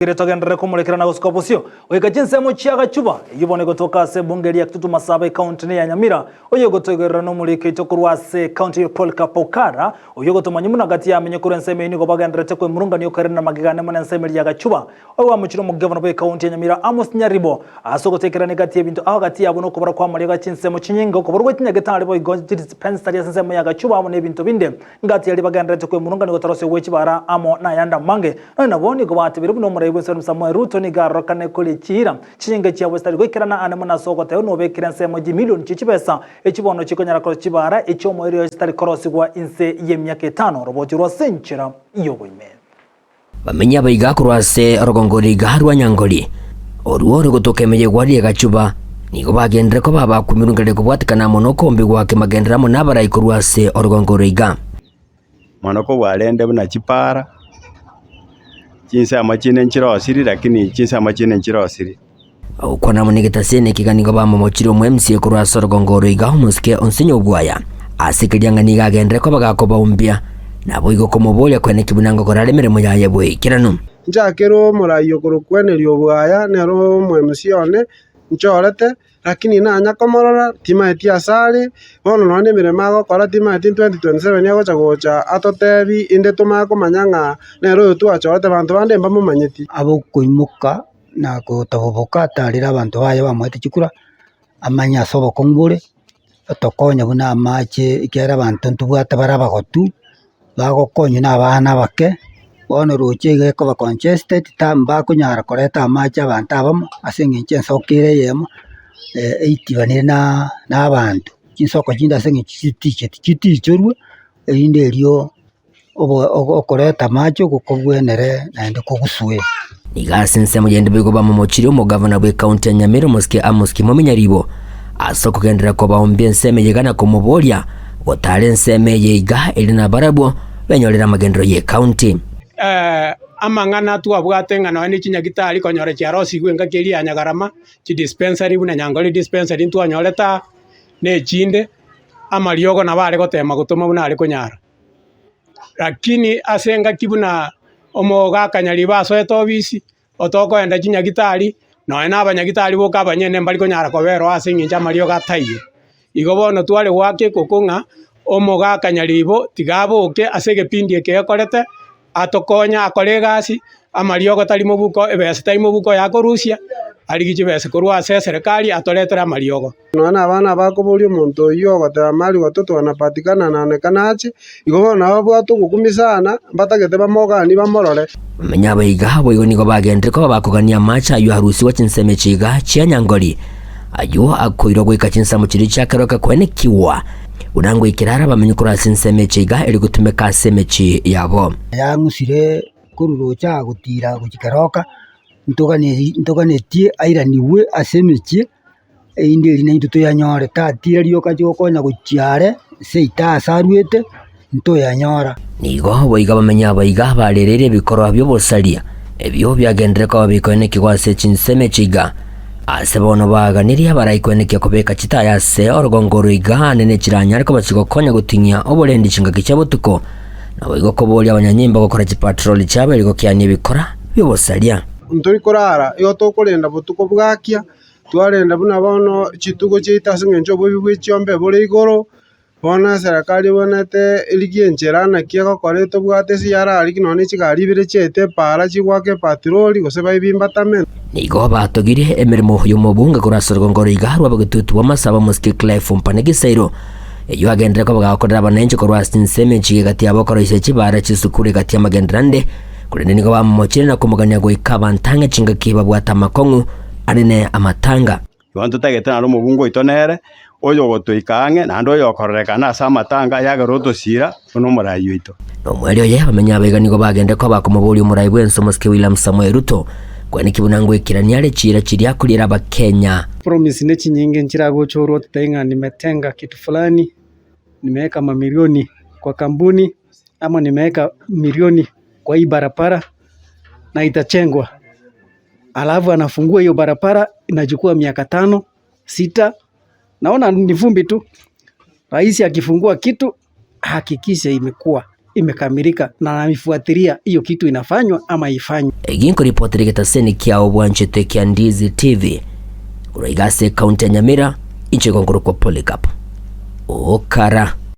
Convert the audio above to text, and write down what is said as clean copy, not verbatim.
Togendere kumurekera gusikopusio oika jinsemo chiaga chuba yibone gotoka se bungeri ya Kitutu Masabe county ya Nyamira oyo gotogerera no muri kito kurwase county Paul Kapokara oyo gotomanyimuna gati ya menyekuru nseme ni gobagendere tekwe murunga niyo karena magigane mona nseme ya gachuba oyo amukiro mu governor be county ya Nyamira Amos Nyaribo asogotekera ne gati y'ebintu aho gati yabo no kubara kwa muri gachinsemo chinyingo kuburwa kinyagetare boy go dispensary ya nseme ya gachuba amo ne bintu binde ngati yali bagendere tekwe murunga ni gotarose wechibara amo na yanda mange naboni go batibira no muri Samuel Ruto ni garokane kuli chira chinge chia westari gwikirana ane muna soko teo no bekira nsemo ji milioni chichipesa echibono chikonyara ko chibara echomo iri stari korosi kwa inse yemyaka 5 roboti rwa senchira iyo boime bamenya baiga kurwase orogongori garwa nyangoli oruoro gotokemeje gwari gachuba nigo bagendere ko baba kumirungere kubwatikana mono kombi gwake magendera mo nabara ikurwase orogongori ga manoko bwalende buna chipara chinsa amachine nchirosiri lakini chinsa amachine nchirosiri kwa na munigeta sene kiganigo ba momochiro mu MC kurwa sorogongoro iga muske onsinyo bwaya asikirianga niga gendere ko bagakoba umbia nabo igo komobolya kwene kibunango korale miremo yaye bwe kirano njakero murayo kurukwene lyo bwaya nero mu MC one nchorete lakini nanya komorora tima etiasari bono none miremago kora tima 2027 yagocha gocha atotebi inde tumako manyanga nero tuachorete bantu bande mbamo manyeti abo kuimuka na kutoboboka tarira abantu baye bamwete chikura amanya sobo kongure tokonya buna amache ikera abantu ntubwata barabagotu bagokonya n'abana bake bono roche geko ba congested tamba kunyara koreta amache abantu abamo asengenche nsokire yemo eitibanire n'abantu chinsoko chinda senge chitichorwe inde lyo okoreta macho gukobwenere naende kuguswe igasense mugende bigo bamomochiro mu governor bwe county ya Nyamira muske Amos Nyaribo asoko gendera ko baombye nseme yegana ko mubolya otale nseme yeiga elina barabo benyolera magendero ye county amangana twabwate ngana ni chinyagitari konyore chiarosi gwenga keri anyagarama chi dispensary buna nyangoli dispensary ntwanyoleta ne chinde amariogo na bare gotema gutuma buna ari kunyara lakini asenga kibuna omoga kanyari baso etobisi otoko enda chinyagitari no ena abanyagitari boka abanyene mbali kunyara kobero asinginja mariogo atayo igo bono twale gwake kokunga omoga kanyaribo tigaboke asege pindi ekekorete atokonya akore gasi amariogo tari mubuko ebese tari mubuko yakorusia arigiche bese kurwa serikali atoletera amariogo nona abana bakobuli omonto iyo goteba mali watoto wanapatikana naonekanache igo nabo bwatu gukumisana batagete bamogani bamorore menya baiga boyo nigo bagendere ko bakugania macha ayo harusi wa chinseme chiga chia nyangoli ayo akoiro gwika chinsamo chiri chakaroka kwene kiwa unango ikirara bamenyukura sinseme chiga eri gutumeka semechi yabo yangusire kururocha gutira gukikaroka ntoganetie airaniwe asemechi inde ri naituto yanyore tatira ryo kajokonya guchiare seita asarwete nto yanyora nigo boiga bamenya baiga barerere bikorwa byo bosalia ebyo byagendere ko bikone kigwase chinseme chiga asebono baganiria baraikwene kubeka chitaya se orogongoro iga nene chiranya ariko bachigokonya gutinya obolendi chinga kichabutuko nabo igo kobolya abanyanyimba gukora chipatrol cyabo liko kyanye bikora byo bosalia nturi korara iyo tokurenda butuko bwakia twarenda buna bono chitugo chitase ngenjo bwe chiombe bure igoro bona serikali bonete iligienjerana kiego koreto bwate siyara ariki none chigari bire chete para chigwake patroli gose baibimbatame nigo batogire emirimo y'umubunga kurasorogongoro igarwa bagututu bamasaba muske Clive Mpanegisairo eyo agendera ko bagakorera abanenje korwa sinseme chigati abakoro ise chibara chisukure gati amagendrandi kurene nigo bamochire na kumuganya go ikabantanga chinga kiba bwata makongu anene amatanga wantu tagete na mubungo itonere oyo gotoikange nando yokorekana sa matanga yagaroto sira no murayo ito no mwelio ye bamenya abega nigo bagende ko bakomobuli umurayi bwenso muske William Samuel Ruto kwani kibunango ikiraniale chira chiria kulira bakenya promise ne chinyinge nchirago choro tenga nimetenga kitu fulani nimeweka mamilioni kwa kampuni ama nimeweka milioni kwa hii barabara na itachengwa alafu anafungua hiyo barabara inachukua miaka 5 6 naona ni vumbi tu. Rais akifungua kitu hakikisha imekuwa imekamilika na namifuatilia hiyo kitu inafanywa ama ifanywe. Eginko ripoti gitaseni kia obwanchete kia Ndizi TV Uraigase kaunti ya Nyamira inche gongoro kwa Polycarp Okara.